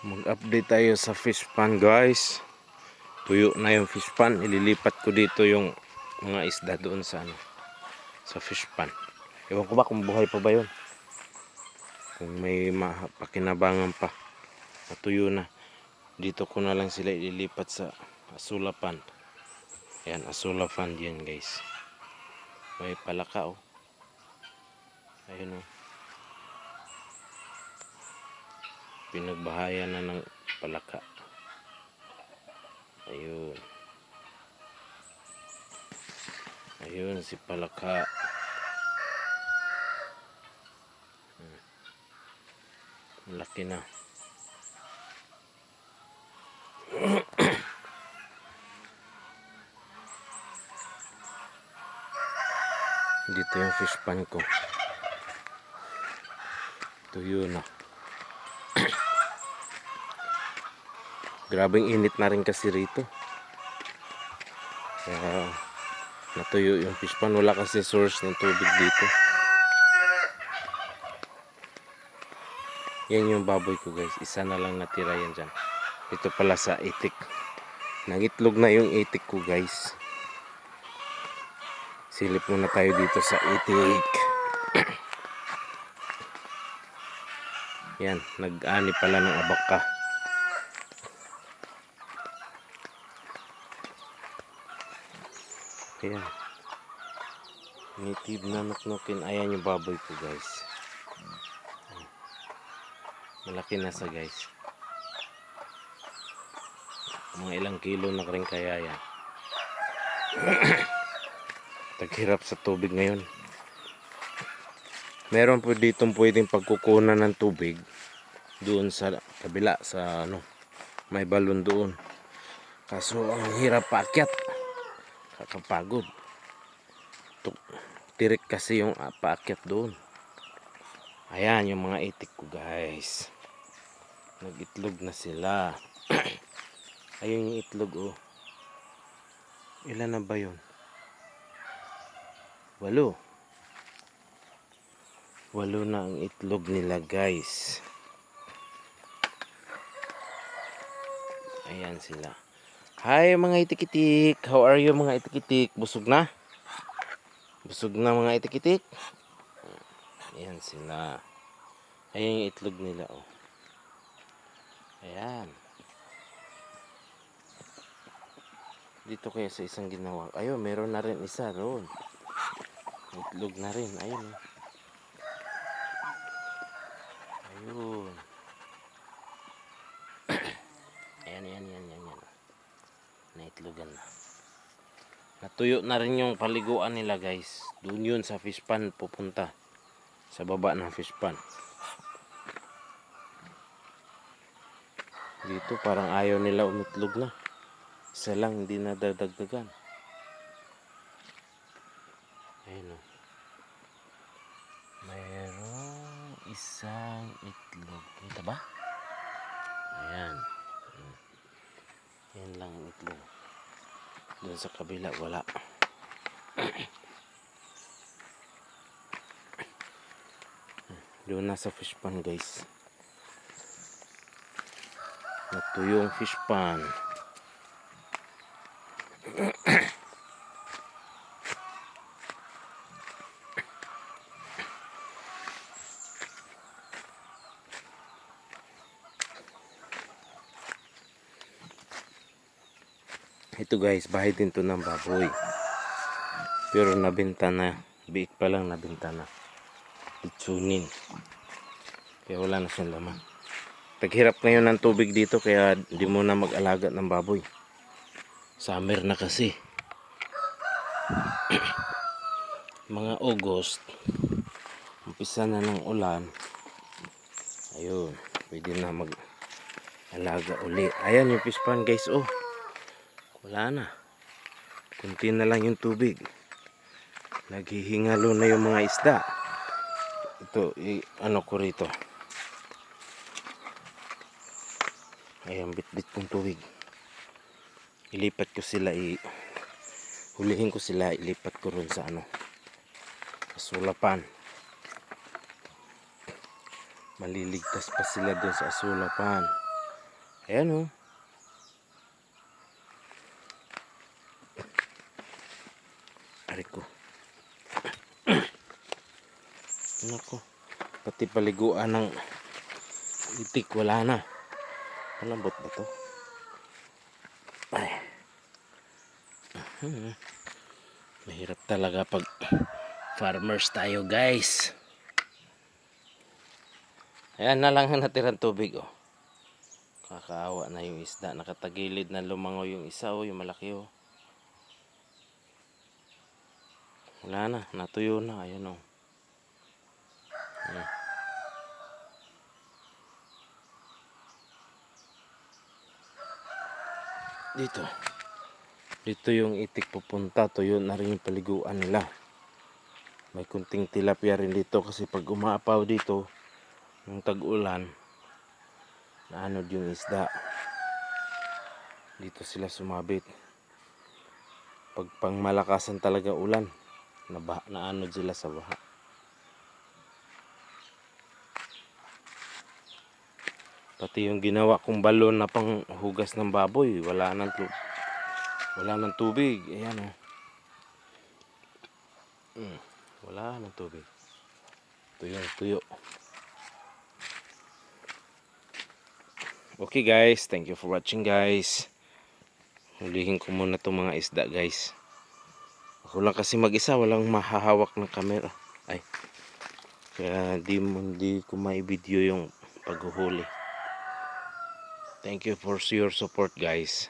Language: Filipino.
Mag-update tayo sa fish pan, guys. Tuyo na yung fish pan. Ililipat ko dito yung mga isda doon sa sa fish pan. Ewan ko ba kung buhay pa ba yun, kung may pakinabangan pa. Natuyo na. Dito ko na lang sila ililipat sa asulapan. Ayan, asulapan yan, guys. May palaka, oh. Ayun, oh. Pinagbahayan na ng palaka. Ayun. Ayun si palaka. Malaki na. Dito yung fish pan ko. Tuyo na. Grabing init na rin kasi rito. Kaya natuyo yung fish pan. Wala kasi source ng tubig dito. Yan yung baboy ko, guys. Isa na lang natira yan dyan. Ito pala sa itik. Nangitlog na yung itik ko, guys. Silip muna tayo dito sa itik. Yan, nag-ani pala ng abaka. Ayan. Native na nuknukin. Ayan yung baboy ko, guys. Malaki na sa, guys. Mga ilang kilo na rin kaya yan. Taghirap sa tubig ngayon. Meron po dito pwedeng pagkukunan ng tubig doon sa kabila sa may balon doon. Kaso ang hirap paakyat. Kakapagod. Tirik kasi yung paakyat doon. Ayan yung mga itik ko, guys. Nag-itlog na sila. Ayun yung itlog, oh. Ilan na ba yun? 8. 8 na ang itlog nila, guys. Ayan sila. Hi mga itik-itik. How are you mga itik-itik? Busog na? Busog na mga itik-itik? Ayan sila. Ayan yung itlog nila, oh. Ayan. Dito kaya sa isang ginawa. Ayun, meron na rin isa roon. Itlog na rin. Ayun, oh. Ayun. Ayan. Naitlogan na. Natuyo na rin yung paliguan nila, guys. Doon yun sa fish pan pupunta. Sa baba ng fish pan. Dito parang ayaw nila umitlog na. Isa lang hindi na dadagdagan. Ayun, oh. Mayroong isang itlog. Kita ba? Ayan. Yan lang ang itlog. Doon sa kabila wala. Doon na sa fish pan, guys. Natuyo yung fish pan. Ito, guys, bahay din to ng baboy. Pero nabenta na. Biik pa lang nabenta na. Itsunin. Kaya wala na siyang laman. Taghirap ngayon ng tubig dito kaya di mo na mag-alaga ng baboy. Summer na kasi. Mga August, umpisa na ng ulan. Ayun, pwede na mag-alaga uli. Ayan yung fish pan, guys, oh. Wala na. Kunti na lang yung tubig. Naghihingalo na yung mga isda. Ito, ano ko rito. Ayan, bit-bit kong tubig. Ilipat ko sila, hulihin ko sila, ilipat ko rin sa asulapan. Maliligtas pa sila dun sa asulapan. Ayan o. Aray ko. Nako. Pati paliguan ng itik wala na. Malambot na to. Ay. Mahirap talaga pag farmers tayo guys. Ayan na lang ang natirang tubig oh. Kakaawa na yung isda. Nakatagilid na lumangaw yung isa oh. Yung malaki oh. Wala na. Natuyo na. Ayan oh. Dito yung itik pupunta. Tuyo na rin yung paliguan nila. May kunting tilapia rin dito kasi pag umaapaw dito ng tag-ulan naanod yung isda. Dito sila sumabit. Pag pangmalakasan talaga ulan naanod sila sa baha. Pati yung ginawa kong balon na pang hugas ng baboy wala nang tubig. Ayan oh. Wala nang tubig. Tuyo. Okay guys, thank you for watching guys. Hulihin ko muna itong mga isda guys. Ako lang kasi mag-isa, walang mahahawak ng camera. Ay, kaya di ko mai-video yung paghuhuli. Thank you for your support guys.